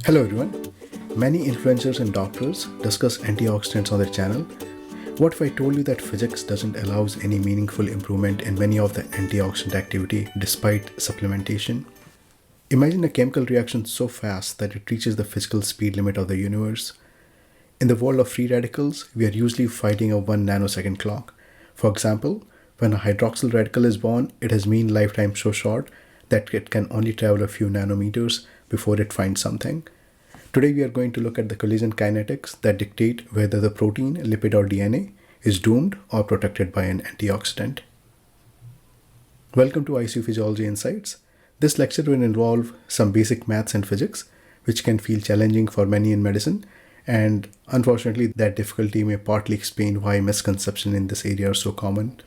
Hello everyone. Many influencers and doctors discuss antioxidants on their channel. What if I told you that physics doesn't allow any meaningful improvement in many of the antioxidant activity despite supplementation? Imagine a chemical reaction so fast that it reaches the physical speed limit of the universe. In the world of free radicals, we are usually fighting a 1 nanosecond clock. For example, when a hydroxyl radical is born, it has mean lifetime so short that it can only travel a few nanometers before it finds something. Today we are going to look at the collision kinetics that dictate whether the protein, lipid or DNA is doomed or protected by an antioxidant. Welcome to ICU Physiology Insights. This lecture will involve some basic maths and physics, which can feel challenging for many in medicine, and unfortunately that difficulty may partly explain why misconceptions in this area are so common.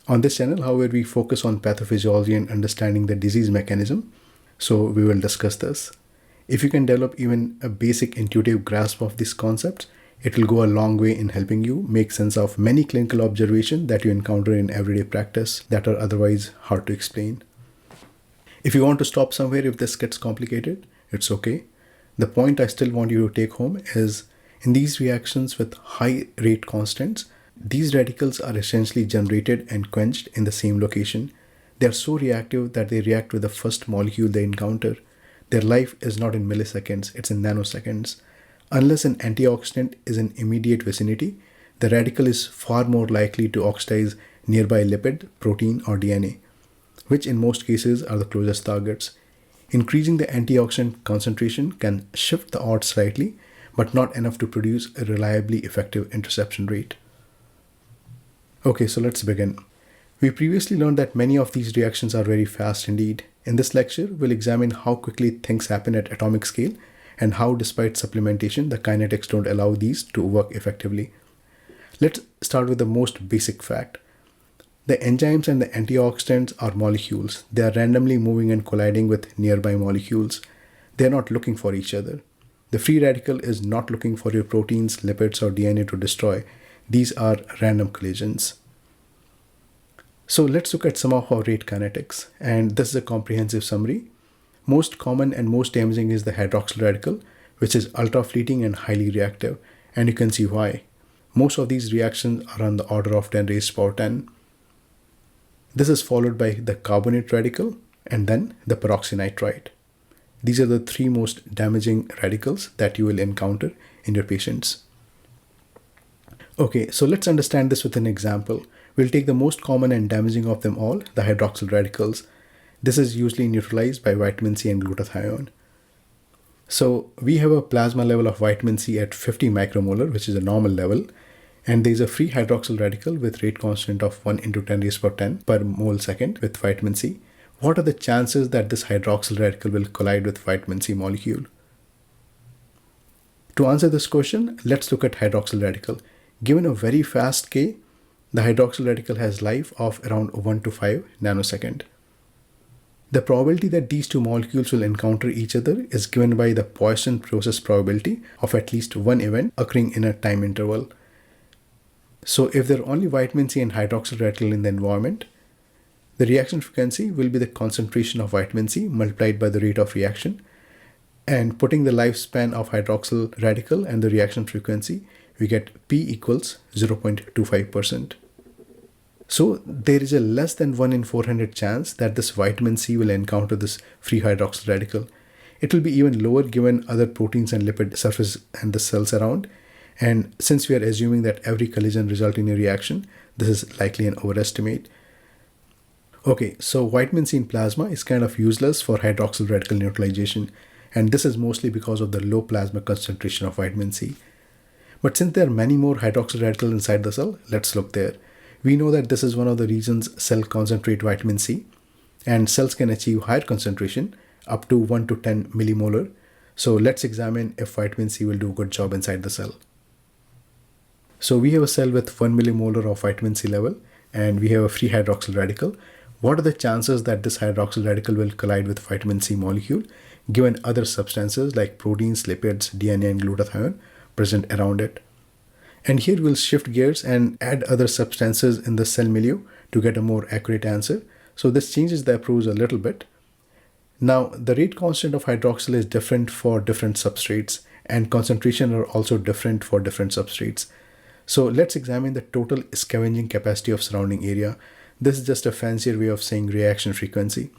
On this channel, however, we focus on pathophysiology and understanding the disease mechanism, so we will discuss this. If you can develop even a basic intuitive grasp of these concepts, it will go a long way in helping you make sense of many clinical observations that you encounter in everyday practice that are otherwise hard to explain. If you want to stop somewhere if this gets complicated, it's okay. The point I still want you to take home is in these reactions with high rate constants, these radicals are essentially generated and quenched in the same location. They are so reactive that they react with the first molecule they encounter. Their life is not in milliseconds, it's in nanoseconds. Unless an antioxidant is in immediate vicinity, the radical is far more likely to oxidize nearby lipid, protein, or DNA, which in most cases are the closest targets. Increasing the antioxidant concentration can shift the odds slightly, but not enough to produce a reliably effective interception rate. Okay, so let's begin. We previously learned that many of these reactions are very fast indeed. In this lecture, we'll examine how quickly things happen at atomic scale and how, despite supplementation, the kinetics don't allow these to work effectively. Let's start with the most basic fact. The enzymes and the antioxidants are molecules. They are randomly moving and colliding with nearby molecules. They are not looking for each other. The free radical is not looking for your proteins, lipids, or DNA to destroy. These are random collisions. So let's look at some of our rate kinetics, and this is a comprehensive summary. Most common and most damaging is the hydroxyl radical, which is ultra-fleeting and highly reactive, and you can see why. Most of these reactions are on the order of 10 raised to power 10. This is followed by the carbonate radical and then the peroxynitrite. These are the three most damaging radicals that you will encounter in your patients. Okay, so let's understand this with an example. We'll take the most common and damaging of them all, the hydroxyl radicals. This is usually neutralized by vitamin C and glutathione. So we have a plasma level of vitamin C at 50 micromolar, which is a normal level, and there is a free hydroxyl radical with rate constant of 1 into 10 raised to power 10 per mole second with vitamin C. What are the chances that this hydroxyl radical will collide with vitamin C molecule? To answer this question, let's look at hydroxyl radical. Given a very fast K, the hydroxyl radical has life of around 1 to 5 nanosecond. The probability that these two molecules will encounter each other is given by the Poisson process probability of at least one event occurring in a time interval. So if there are only vitamin C and hydroxyl radical in the environment, the reaction frequency will be the concentration of vitamin C multiplied by the rate of reaction, and putting the lifespan of hydroxyl radical and the reaction frequency, we get P equals 0.25%. So there is a less than 1 in 400 chance that this vitamin C will encounter this free hydroxyl radical. It will be even lower given other proteins and lipid surface and the cells around. And since we are assuming that every collision results in a reaction, this is likely an overestimate. Okay, so vitamin C in plasma is kind of useless for hydroxyl radical neutralization, and this is mostly because of the low plasma concentration of vitamin C. But since there are many more hydroxyl radicals inside the cell, let's look there. We know that this is one of the reasons cells concentrate vitamin C, and cells can achieve higher concentration up to 1 to 10 millimolar. So let's examine if vitamin C will do a good job inside the cell. So we have a cell with 1 millimolar of vitamin C level, and we have a free hydroxyl radical. What are the chances that this hydroxyl radical will collide with vitamin C molecule given other substances like proteins, lipids, DNA, and glutathione present around it? And here we'll shift gears and add other substances in the cell milieu to get a more accurate answer. So this changes the approach a little bit. Now, the rate constant of hydroxyl is different for different substrates, and concentration are also different for different substrates. So let's examine the total scavenging capacity of surrounding area. This is just a fancier way of saying reaction frequency.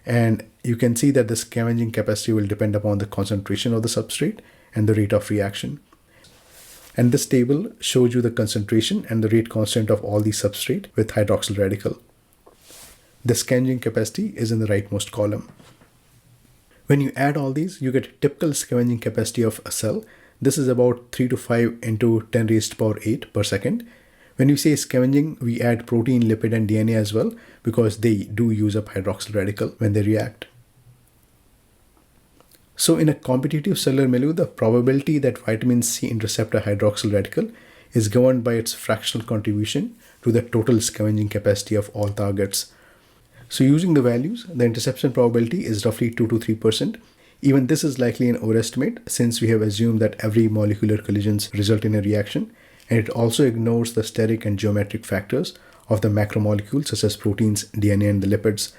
And you can see that the scavenging capacity will depend upon the concentration of the substrate and the rate of reaction. And this table shows you the concentration and the rate constant of all these substrate with hydroxyl radical. The scavenging capacity is in the rightmost column. When you add all these, you get a typical scavenging capacity of a cell. This is about 3 to 5 into 10 raised to power 8 per second. When you say scavenging, we add protein, lipid, and DNA as well because they do use up hydroxyl radical when they react. So in a competitive cellular milieu, the probability that vitamin C intercept a hydroxyl radical is governed by its fractional contribution to the total scavenging capacity of all targets. So using the values, the interception probability is roughly 2 to 3%. Even this is likely an overestimate since we have assumed that every molecular collisions result in a reaction, and it also ignores the steric and geometric factors of the macromolecules such as proteins, DNA, and the lipids.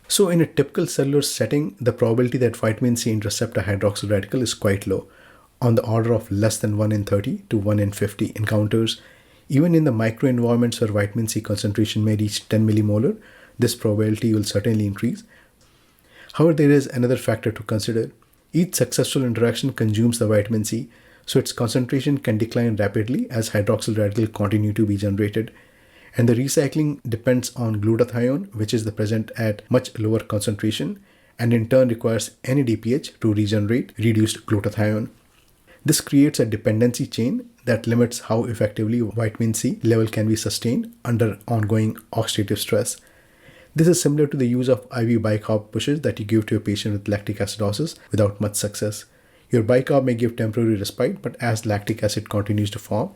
So in a typical cellular setting, the probability that vitamin C intercept a hydroxyl radical is quite low, on the order of less than 1 in 30 to 1 in 50 encounters. Even in the microenvironments where vitamin C concentration may reach 10 millimolar, this probability will certainly increase. However, there is another factor to consider. Each successful interaction consumes the vitamin C, so its concentration can decline rapidly as hydroxyl radicals continue to be generated. And the recycling depends on glutathione, which is present at much lower concentration, and in turn requires NADPH to regenerate reduced glutathione. This creates a dependency chain that limits how effectively vitamin C level can be sustained under ongoing oxidative stress. This is similar to the use of IV bicarb pushes that you give to a patient with lactic acidosis without much success. Your bicarb may give temporary respite, but as lactic acid continues to form,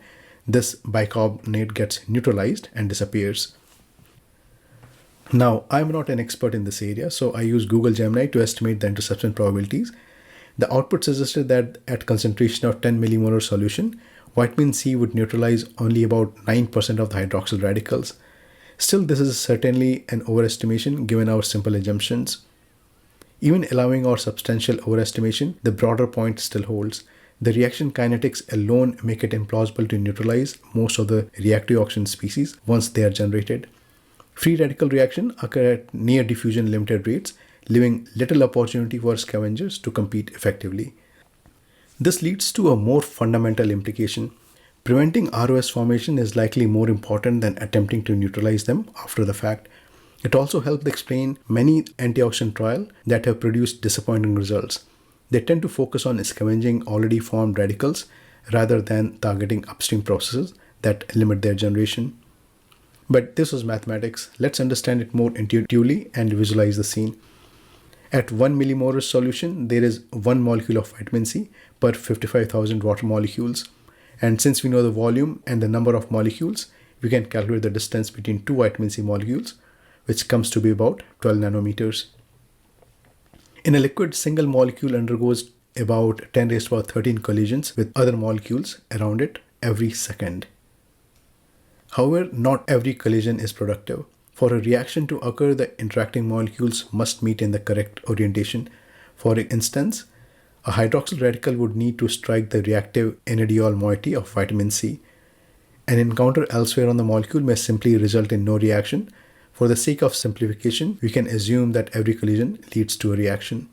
this bicarbonate gets neutralized and disappears. Now, I'm not an expert in this area, so I use Google Gemini to estimate the interception probabilities. The output suggested that at concentration of 10 millimolar solution, vitamin C would neutralize only about 9% of the hydroxyl radicals. Still, this is certainly an overestimation given our simple assumptions. Even allowing our substantial overestimation, the broader point still holds. The reaction kinetics alone make it implausible to neutralize most of the reactive oxygen species once they are generated. Free radical reaction occur at near diffusion limited rates, leaving little opportunity for scavengers to compete effectively. This leads to a more fundamental implication. Preventing ROS formation is likely more important than attempting to neutralize them after the fact. It also helps explain many antioxidant trials that have produced disappointing results. They tend to focus on scavenging already formed radicals rather than targeting upstream processes that limit their generation. But this was mathematics. Let's understand it more intuitively and visualize the scene. At 1 millimolar solution, there is 1 molecule of vitamin C per 55,000 water molecules. And since we know the volume and the number of molecules, we can calculate the distance between two vitamin C molecules, which comes to be about 12 nanometers. In a liquid, single molecule undergoes about 10 raised to power 13 collisions with other molecules around it every second. However, not every collision is productive. For a reaction to occur, the interacting molecules must meet in the correct orientation. For instance, a hydroxyl radical would need to strike the reactive enediol moiety of vitamin C. An encounter elsewhere on the molecule may simply result in no reaction. For the sake of simplification, we can assume that every collision leads to a reaction.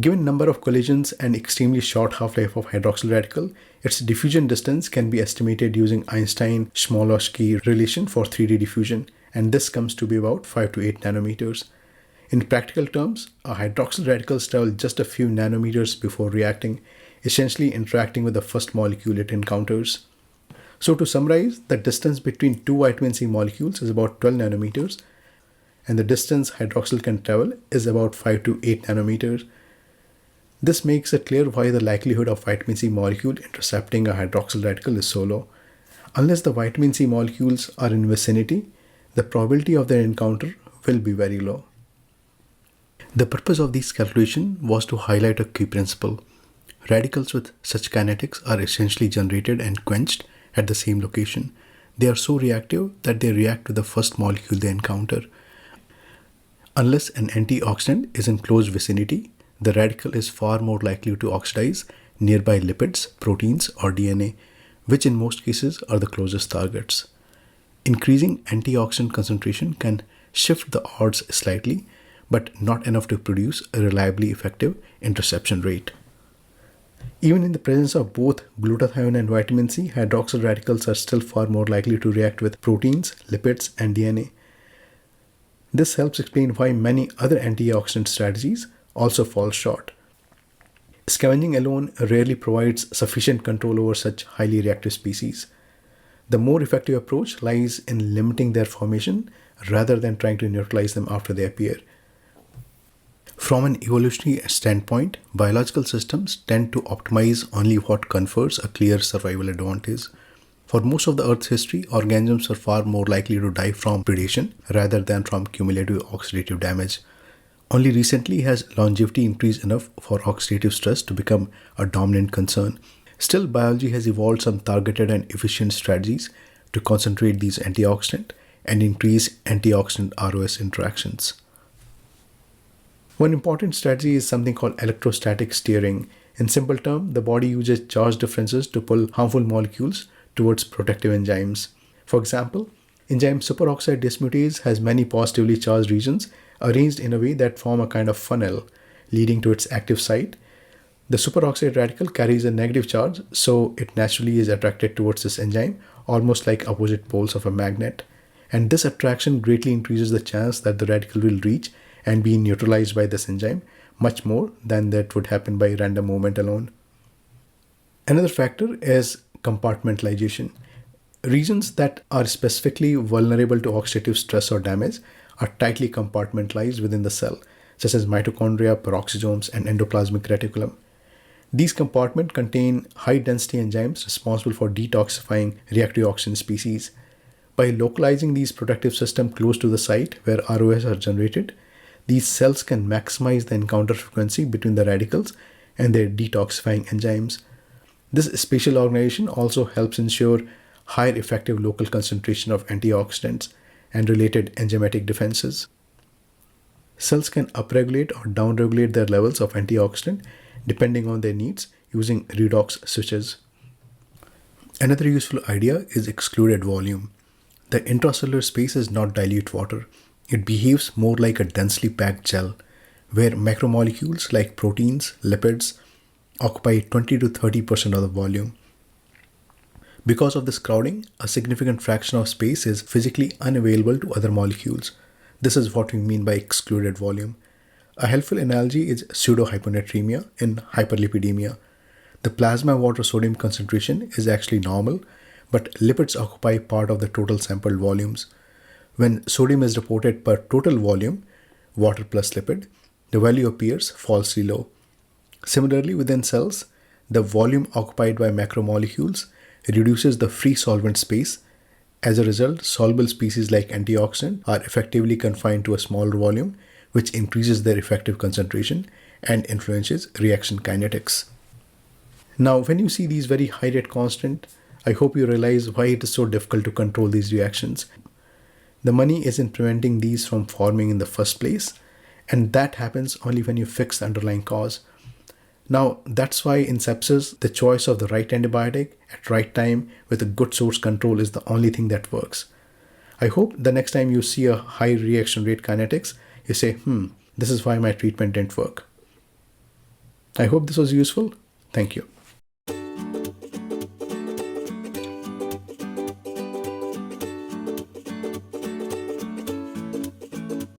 Given number of collisions and extremely short half-life of hydroxyl radical, its diffusion distance can be estimated using Einstein-Smoluchowski relation for 3D diffusion, and this comes to be about 5 to 8 nanometers. In practical terms, a hydroxyl radical travels just a few nanometers before reacting, essentially interacting with the first molecule it encounters. So to summarize, the distance between two vitamin C molecules is about 12 nanometers, and the distance hydroxyl can travel is about 5 to 8 nanometers. This makes it clear why the likelihood of vitamin C molecule intercepting a hydroxyl radical is so low. Unless the vitamin C molecules are in vicinity, the probability of their encounter will be very low. The purpose of this calculation was to highlight a key principle. Radicals with such kinetics are essentially generated and quenched at the same location. They are so reactive that they react to the first molecule they encounter. Unless an antioxidant is in close vicinity, the radical is far more likely to oxidize nearby lipids, proteins, or DNA, which in most cases are the closest targets. Increasing antioxidant concentration can shift the odds slightly, but not enough to produce a reliably effective interception rate. Even in the presence of both glutathione and vitamin C, hydroxyl radicals are still far more likely to react with proteins, lipids, and DNA. This helps explain why many other antioxidant strategies also fall short. Scavenging alone rarely provides sufficient control over such highly reactive species. The more effective approach lies in limiting their formation rather than trying to neutralize them after they appear. From an evolutionary standpoint, biological systems tend to optimize only what confers a clear survival advantage. For most of the Earth's history, organisms are far more likely to die from predation rather than from cumulative oxidative damage. Only recently has longevity increased enough for oxidative stress to become a dominant concern. Still, biology has evolved some targeted and efficient strategies to concentrate these antioxidants and increase antioxidant ROS interactions. One important strategy is something called electrostatic steering. In simple terms, the body uses charge differences to pull harmful molecules towards protective enzymes. For example, enzyme superoxide dismutase has many positively charged regions arranged in a way that form a kind of funnel leading to its active site. The superoxide radical carries a negative charge, so it naturally is attracted towards this enzyme, almost like opposite poles of a magnet. And this attraction greatly increases the chance that the radical will reach and be neutralized by this enzyme, much more than that would happen by random movement alone. Another factor is compartmentalization. Regions that are specifically vulnerable to oxidative stress or damage are tightly compartmentalized within the cell, such as mitochondria, peroxisomes, and endoplasmic reticulum. These compartments contain high-density enzymes responsible for detoxifying reactive oxygen species. By localizing these protective systems close to the site where ROS are generated, these cells can maximize the encounter frequency between the radicals and their detoxifying enzymes. This spatial organization also helps ensure higher effective local concentration of antioxidants and related enzymatic defenses. Cells can upregulate or downregulate their levels of antioxidant depending on their needs using redox switches. Another useful idea is excluded volume. The intracellular space is not dilute water. It behaves more like a densely packed gel, where macromolecules like proteins, lipids, occupy 20 to 30% of the volume. Because of this crowding, a significant fraction of space is physically unavailable to other molecules. This is what we mean by excluded volume. A helpful analogy is pseudohyponatremia in hyperlipidemia. The plasma water sodium concentration is actually normal, but lipids occupy part of the total sampled volumes. When sodium is reported per total volume, water plus lipid, the value appears falsely low. Similarly, within cells, the volume occupied by macromolecules reduces the free solvent space. As a result, soluble species like antioxidant are effectively confined to a smaller volume, which increases their effective concentration and influences reaction kinetics. Now, when you see these very high rate constant, I hope you realize why it is so difficult to control these reactions. The money is in preventing these from forming in the first place, and that happens only when you fix the underlying cause. Now, that's why in sepsis, the choice of the right antibiotic at right time with a good source control is the only thing that works. I hope the next time you see a high reaction rate kinetics, you say, this is why my treatment didn't work. I hope this was useful. Thank you.